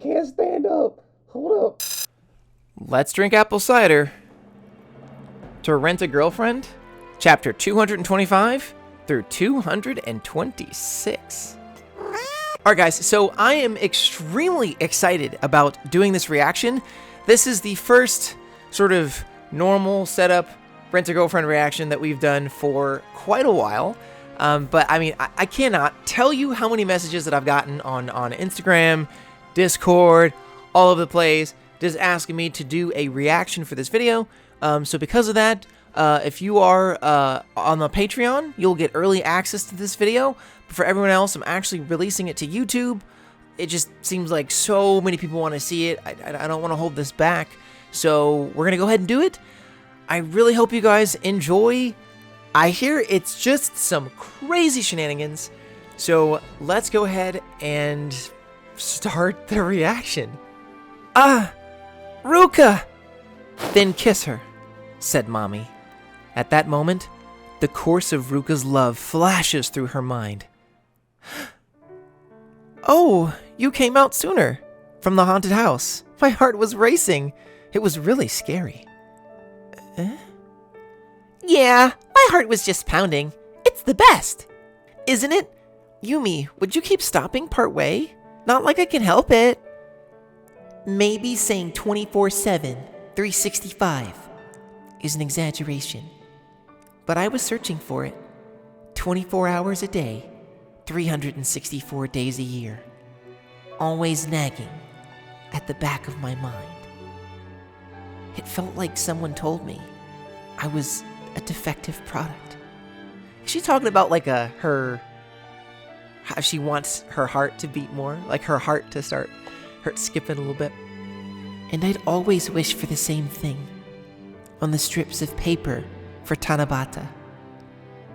can't stand up. Hold up. Let's drink apple cider. To Rent a Girlfriend, chapter 225 through 226. Alright guys, so I am extremely excited about doing this reaction. This is the first sort of normal setup Rent a Girlfriend reaction that we've done for quite a while. But I mean, I cannot tell you how many messages that I've gotten on Instagram, Discord, all over the place, just asking me to do a reaction for this video. So because of that, if you are on the Patreon, you'll get early access to this video. But for everyone else, I'm actually releasing it to YouTube. It just seems like so many people want to see it. I don't want to hold this back. So we're going to go ahead and do it. I really hope you guys enjoy. I hear it's just some crazy shenanigans. So let's go ahead and start the reaction. Ah, Ruka! Then kiss her, said Mommy. At that moment, the course of Ruka's love flashes through her mind. Oh, you came out sooner from the haunted house. My heart was racing. It was really scary. Yeah, my heart was just pounding. It's the best. Isn't it? Yumi, would you keep stopping part way? Not like I can help it. Maybe saying 24/7, 365 is an exaggeration. But I was searching for it. 24 hours a day, 364 days a year. Always nagging at the back of my mind. It felt like someone told me I was a defective product. Is she talking about like how she wants her heart to beat more? Like her heart to start skipping a little bit? And I'd always wish for the same thing on the strips of paper for Tanabata.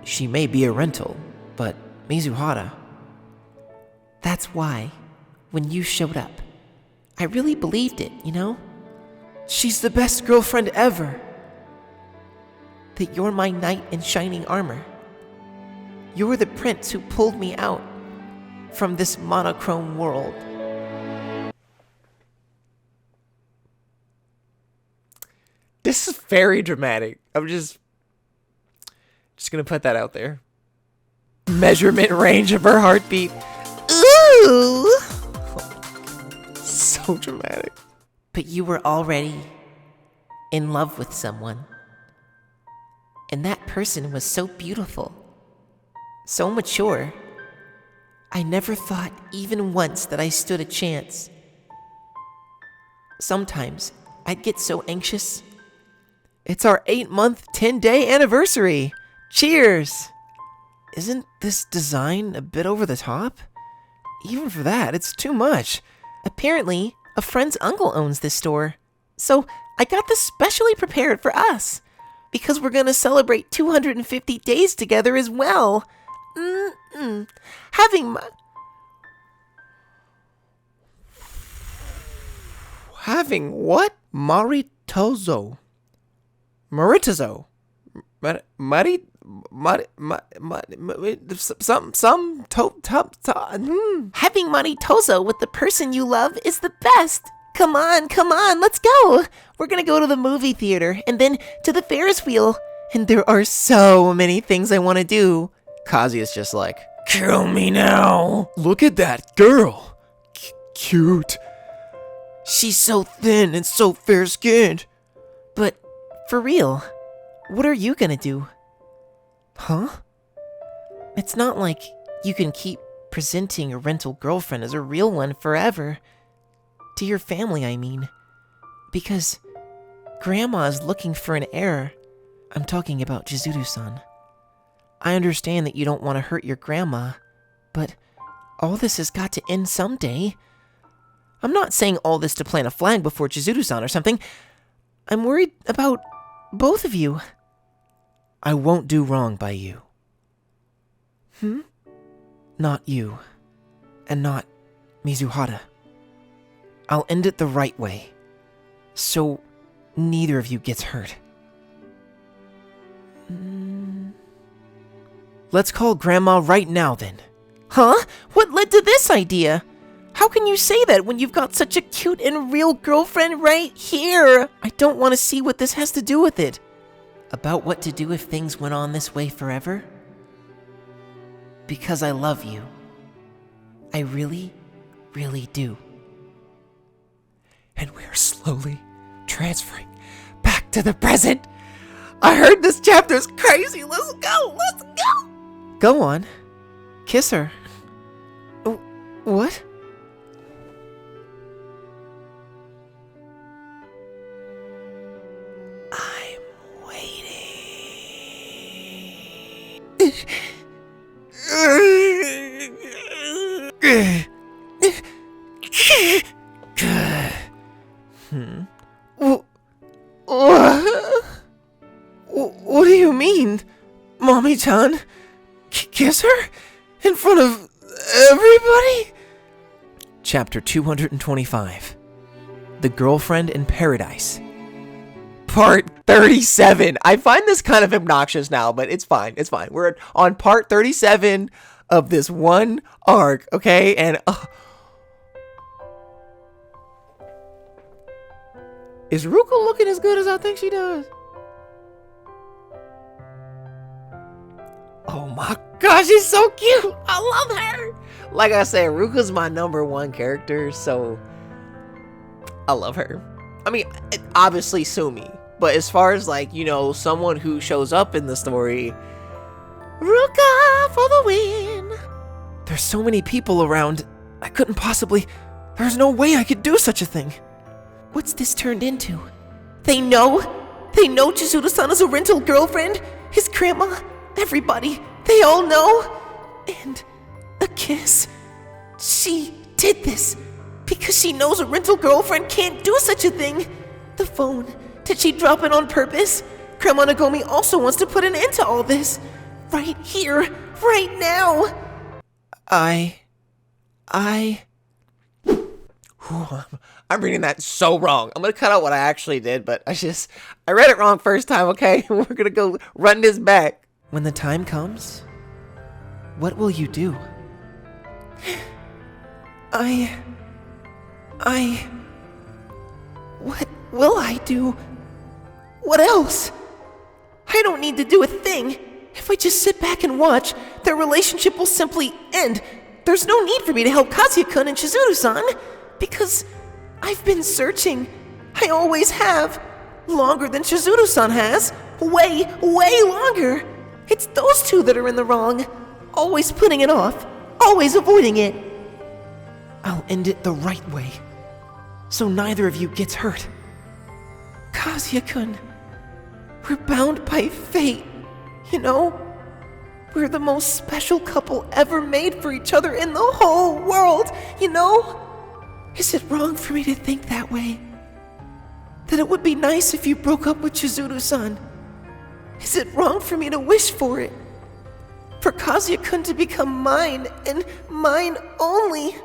She may be a rental, but Mizuhara. That's why, when you showed up, I really believed it, you know? She's the best girlfriend ever. That you're my knight in shining armor. You're the prince who pulled me out from this monochrome world. This is very dramatic. I'm just gonna put that out there. Measurement range of her heartbeat. Ooh! So dramatic. But you were already in love with someone. And that person was so beautiful. So mature. I never thought even once that I stood a chance. Sometimes I'd get so anxious. It's our 8-month, 10-day anniversary. Cheers! Isn't this design a bit over the top? Even for that, it's too much. Apparently, a friend's uncle owns this store. So I got this specially prepared for us. Because we're gonna celebrate 250 days together as well. Having what? Maritazo. Having maritozo with the person you love is the best. Come on, let's go. We're gonna go to the movie theater and then to the Ferris wheel. And there are so many things I want to do. Kazuya's just like, kill me now. Look at that girl. Cute. She's so thin and so fair-skinned. But for real, what are you gonna do? Huh? It's not like you can keep presenting a rental girlfriend as a real one forever. To your family, I mean. Because Grandma is looking for an heir. I'm talking about Chizuru-san. I understand that you don't want to hurt your grandma, but all this has got to end someday. I'm not saying all this to plant a flag before Chizuru-san or something. I'm worried about both of you. I won't do wrong by you. Not you. And not Mizuhara. I'll end it the right way. So neither of you gets hurt. Let's call Grandma right now then. Huh? What led to this idea? How can you say that when you've got such a cute and real girlfriend right here? I don't want to see what this has to do with it. About what to do if things went on this way forever? Because I love you. I really, really do. And we're slowly transferring back to the present. I heard this chapter's crazy. Let's go. Let's go. Go on. Kiss her. What? I'm waiting. What do you mean, Mommy-chan? Kiss her? In front of everybody? Chapter 225. The Girlfriend in Paradise. Part 37. I find this kind of obnoxious now, but it's fine. It's fine. We're on part 37 of this one arc, okay? And is Ruka looking as good as I think she does? Oh my gosh, she's so cute. I love her. Like I said, Ruka's my number one character, so I love her. I mean, obviously Sumi, but as far as like, you know, someone who shows up in the story, Ruka for the win. There's so many people around. I couldn't possibly. There's no way I could do such a thing. What's this turned into? They know Chizuru-san is a rental girlfriend. His grandma, everybody, they all know. And a kiss. She did this because she knows a rental girlfriend can't do such a thing. The phone. Did she drop it on purpose? Grandma Nagomi also wants to put an end to all this. Right here, right now. I'm reading that so wrong. I'm gonna cut out what I actually did, but I read it wrong first time, okay? We're gonna go run this back. When the time comes, what will you do? What will I do? What else? I don't need to do a thing. If I just sit back and watch, their relationship will simply end. There's no need for me to help Kazuya-kun and Chizuru-san, because I've been searching. I always have. Longer than Chizuru-san has. Way, way longer. It's those two that are in the wrong. Always putting it off. Always avoiding it. I'll end it the right way, so neither of you gets hurt. Kazuya-kun, we're bound by fate, you know? We're the most special couple ever made for each other in the whole world, you know? Is it wrong for me to think that way? That it would be nice if you broke up with Chizuru-san? Is it wrong for me to wish for it? For Kazuya-kun to become mine, and mine only?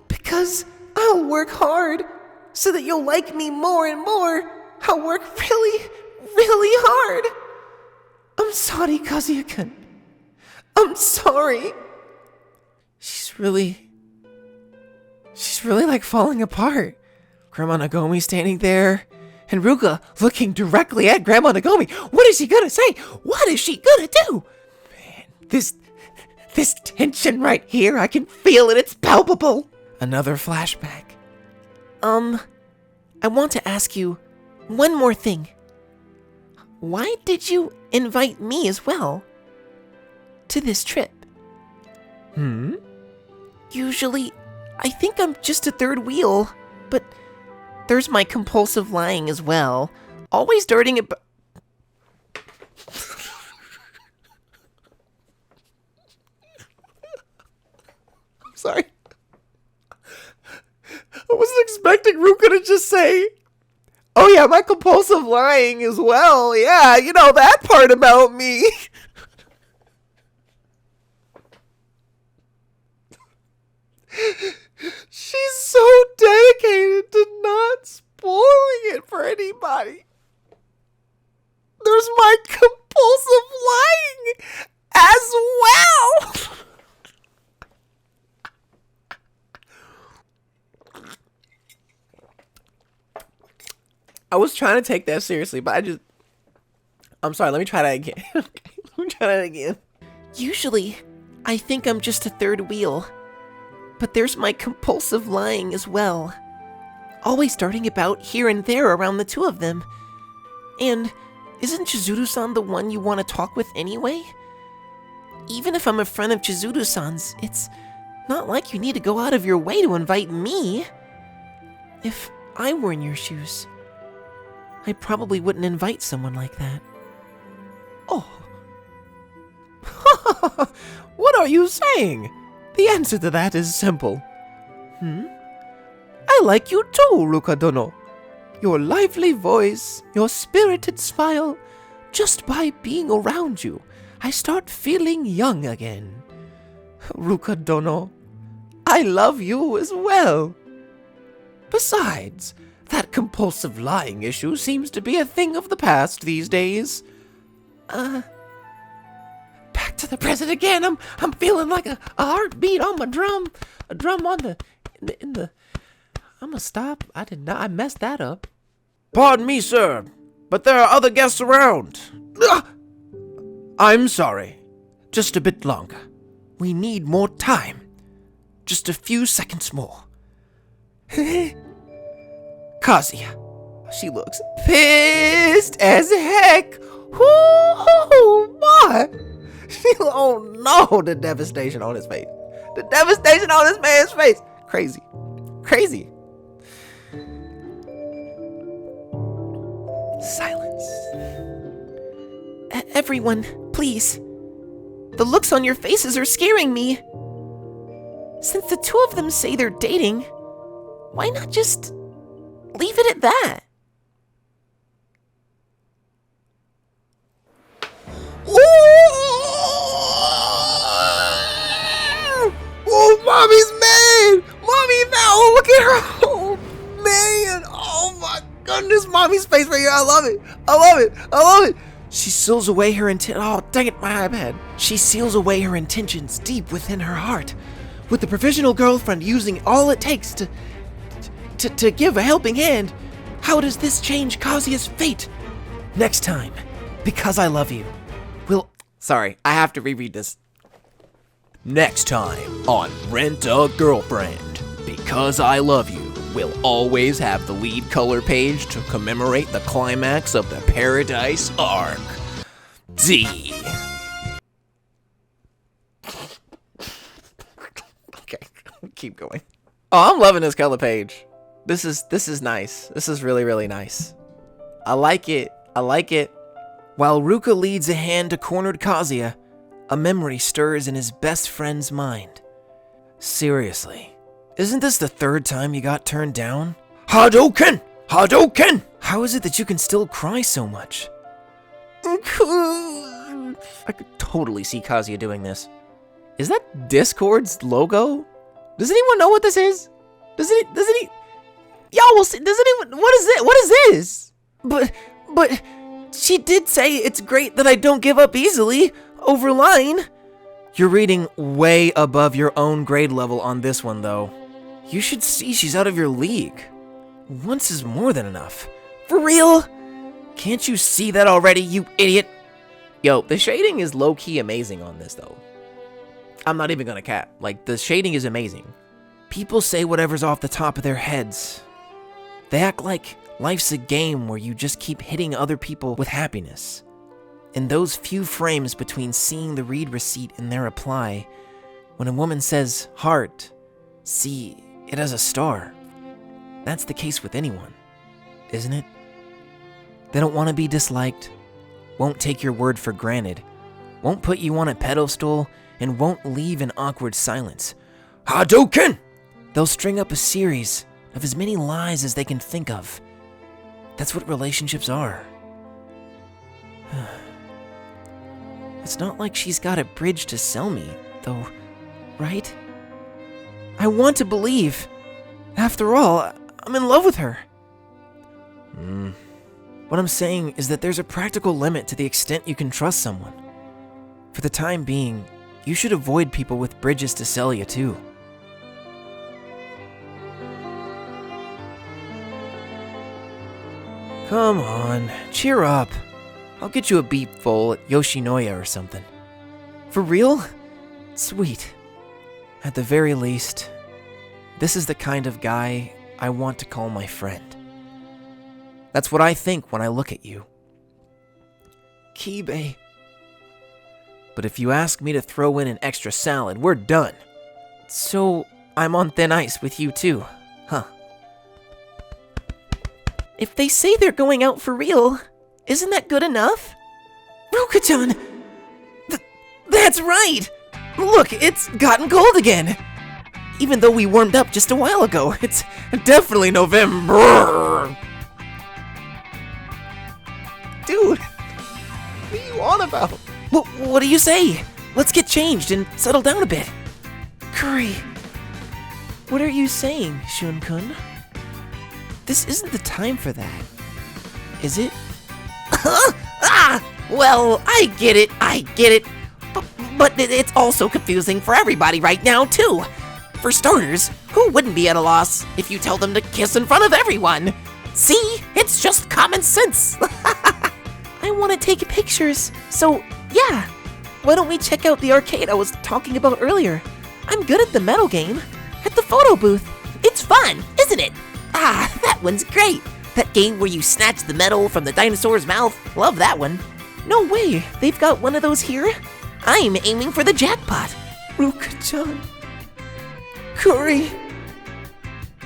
Because I'll work hard, so that you'll like me more and more. I'll work really, really hard. I'm sorry, Kazuya-kun. I'm sorry. She's really like falling apart. Grandma Nagomi standing there, and Ruka looking directly at Grandma Nagomi. What is she gonna say? What is she gonna do? Man, this tension right here, I can feel it. It's palpable. Another flashback. I want to ask you one more thing. Why did you invite me as well to this trip? Usually, I think I'm just a third wheel, but there's my compulsive lying as well. Always darting about. I'm sorry. I wasn't expecting Ruka to just say, oh yeah, my compulsive lying as well. Yeah, you know that part about me. She's so dedicated to not spoiling it for anybody. There's my compulsive lying as well. I was trying to take that seriously, but I'm sorry, let me try that again. Okay, let me try that again. Usually, I think I'm just a third wheel. But there's my compulsive lying as well. Always darting about here and there around the two of them. And isn't Chizuru-san the one you want to talk with anyway? Even if I'm a friend of Chizuru-san's, it's not like you need to go out of your way to invite me. If I were in your shoes, I probably wouldn't invite someone like that. Oh. What are you saying? The answer to that is simple. I like you too, Ruka-dono. Your lively voice, your spirited smile. Just by being around you, I start feeling young again. Ruka-dono, I love you as well. Besides, that compulsive lying issue seems to be a thing of the past these days. Back to the present again. I'm feeling like a heartbeat on my drum. A drum on the I'm gonna stop. I messed that up. Pardon me, sir, but there are other guests around. I'm sorry. Just a bit longer. We need more time. Just a few seconds more. Kazuya. She looks pissed as heck. What? Oh no, the devastation on his face. The devastation on this man's face. Crazy. Crazy. Silence. Everyone, please. The looks on your faces are scaring me. Since the two of them say they're dating, why not just leave it at that? Oh, mommy's mad! Mommy now! Oh, look at her! Oh, man! Oh my goodness, mommy's face right here. I love it. I love it. I love it. She seals away her oh, dang it, my iPad. She seals away her intentions deep within her heart, with the professional girlfriend using all it takes to give a helping hand. How does this change Kazuya's fate? Next time, Because I Love You. Sorry, I have to reread this. Next time on Rent a Girlfriend, Because I Love You will always have the lead color page to commemorate the climax of the Paradise arc. D. Okay, keep going. Oh, I'm loving this color page. This is nice. This is really, really nice. I like it. I like it. While Ruka leads a hand to cornered Kazuya, a memory stirs in his best friend's mind. Seriously, isn't this the third time you got turned down? Hadouken! Hadouken! How is it that you can still cry so much? I could totally see Kazuya doing this. Is that Discord's logo? Does anyone know what this is? Does it? Y'all will see. Does anyone? What is it? What is this? But she did say it's great that I don't give up easily over line. You're reading way above your own grade level on this one, though. You should see she's out of your league. Once is more than enough. For real? Can't you see that already, you idiot? Yo, the shading is low-key amazing on this, though. I'm not even gonna cap. Like, the shading is amazing. People say whatever's off the top of their heads. They act like life's a game where you just keep hitting other people with happiness. In those few frames between seeing the read receipt and their reply, when a woman says heart, see it as a star. That's the case with anyone, isn't it? They don't want to be disliked, won't take your word for granted, won't put you on a pedestal, and won't leave in awkward silence. Hadouken! They'll string up a series of as many lies as they can think of. That's what relationships are. It's not like she's got a bridge to sell me, though, right? I want to believe. After all, I'm in love with her. What I'm saying is that there's a practical limit to the extent you can trust someone. For the time being, you should avoid people with bridges to sell you, too. Come on, cheer up. I'll get you a beep full at Yoshinoya or something. For real? Sweet. At the very least, this is the kind of guy I want to call my friend. That's what I think when I look at you. Kibe. But if you ask me to throw in an extra salad, we're done. So, I'm on thin ice with you too, huh? If they say they're going out for real, isn't that good enough? Ruka-chan! That's right! Look, it's gotten cold again! Even though we warmed up just a while ago, it's definitely November! Dude, what are you on about? What do you say? Let's get changed and settle down a bit. Curry. What are you saying, Shun-kun? This isn't the time for that, is it? Well, I get it. But it's also confusing for everybody right now, too. For starters, who wouldn't be at a loss if you tell them to kiss in front of everyone? See? It's just common sense. I want to take pictures, so yeah. Why don't we check out the arcade I was talking about earlier? I'm good at the metal game. At the photo booth. It's fun, isn't it? That one's great. That game where you snatch the metal from the dinosaur's mouth. Love that one. No way, they've got one of those here? I'm aiming for the jackpot. Ruka-chan. Curry.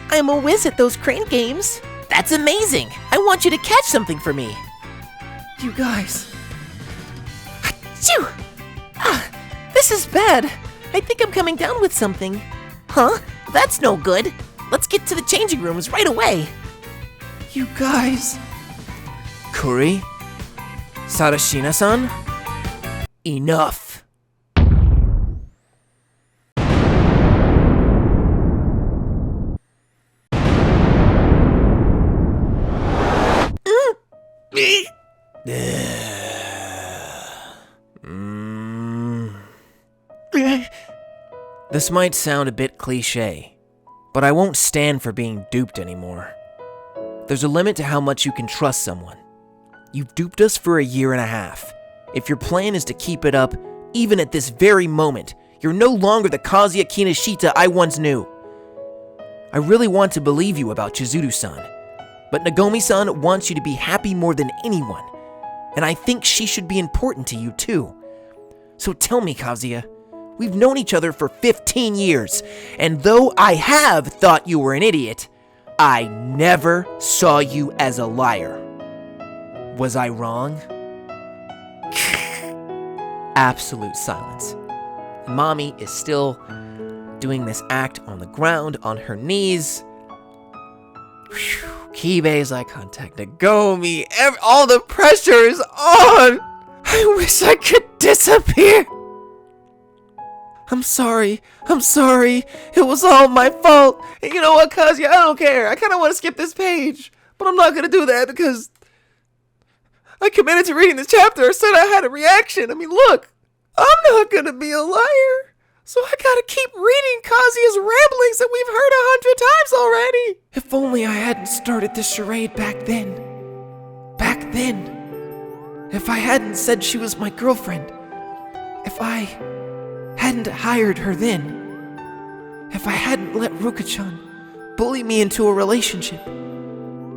I'm a whiz at those crane games. That's amazing. I want you to catch something for me. You guys. Achoo! This is bad. I think I'm coming down with something. Huh? That's no good. Let's get to the changing rooms right away. You guys. Kuri? Sarashina-san? Enough. This might sound a bit cliche, but I won't stand for being duped anymore. There's a limit to how much you can trust someone. You've duped us for a year and a half. If your plan is to keep it up, even at this very moment, you're no longer the Kazuya Kinoshita I once knew. I really want to believe you about Chizuru-san, but Nagomi-san wants you to be happy more than anyone, and I think she should be important to you too. So tell me, Kazuya, we've known each other for 15 years, and though I have thought you were an idiot, I never saw you as a liar. Was I wrong? Absolute silence. Mommy is still doing this act on the ground, on her knees. Whew. Kibe's eye contact, Nagomi, all the pressure is on! I wish I could disappear! I'm sorry. It was all my fault. And you know what, Kazuya? I don't care. I kind of want to skip this page. But I'm not going to do that because I committed to reading this chapter. I said I had a reaction. I mean, look. I'm not going to be a liar. So I got to keep reading Kazuya's ramblings that we've heard 100 times already. If only I hadn't started this charade back then. Back then. If I hadn't said she was my girlfriend. If I hadn't hired her then. If I hadn't let Ruka-chan bully me into a relationship.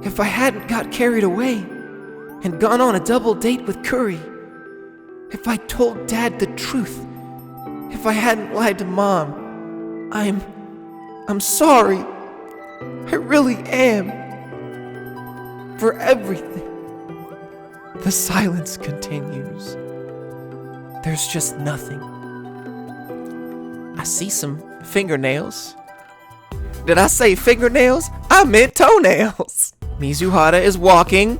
If I hadn't got carried away and gone on a double date with Curry. If I told Dad the truth. If I hadn't lied to Mom. I'm sorry. I really am. For everything. The silence continues. There's just nothing. I see some fingernails. Did I say fingernails? I meant toenails. Mizuhara is walking.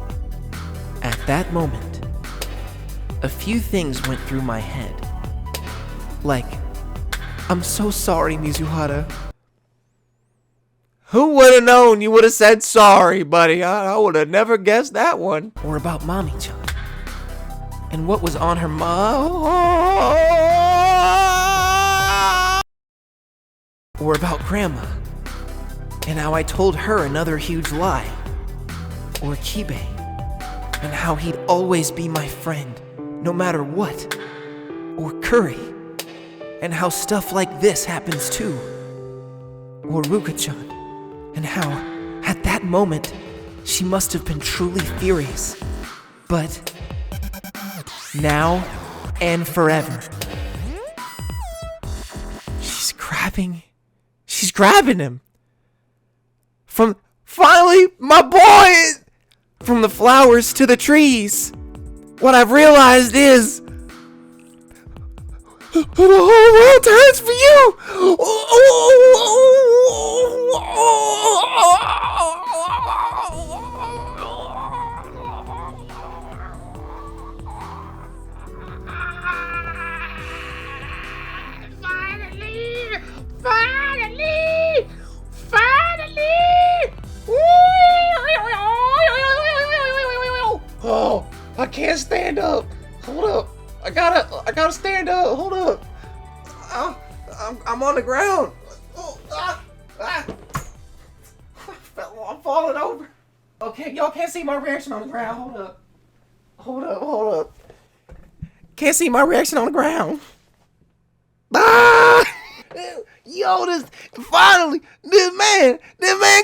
At that moment, a few things went through my head. Like, I'm so sorry, Mizuhara. Who would have known you would have said sorry, buddy? I would have never guessed that one. Or about Mommy-chan. And what was on her Or about Grandma. And how I told her another huge lie. Or Kibe. and how he'd always be my friend, no matter what. Or Curry, and how stuff like this happens too. Or Ruka-chan, and how, at that moment, she must have been truly furious. But now and forever, she's grabbing him. Finally, my boy! From the flowers to the trees. What I've realized is the whole world turns for you. Oh, I can't stand up. Hold up. I gotta stand up. Hold up. I'm on the ground. I'm falling over. Okay, y'all can't see my reaction on the ground. Hold up. Can't see my reaction on the ground. Yo, finally, this man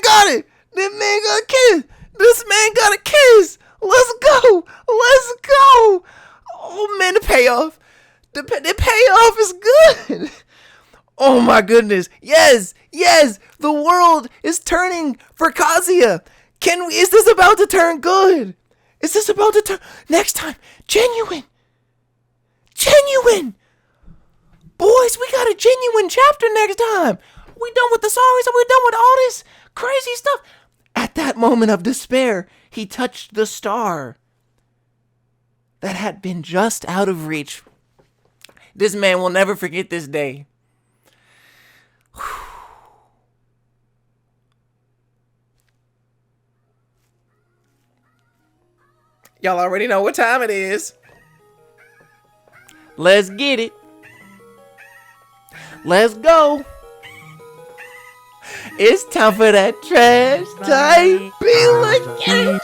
got it. This man got a kiss. This man got a kiss. Let's go. Oh man, the payoff. The payoff is good. Oh my goodness. Yes. The world is turning for Kazuya. Is this about to turn good? Is this about to turn next time? Genuine. Boys, we got a genuine chapter next time. We done with the sorries and we're done with all this crazy stuff. At that moment of despair, he touched the star that had been just out of reach. This man will never forget this day. Y'all already know what time it is. Let's get it. Let's go. It's time for that trash type. Be like it.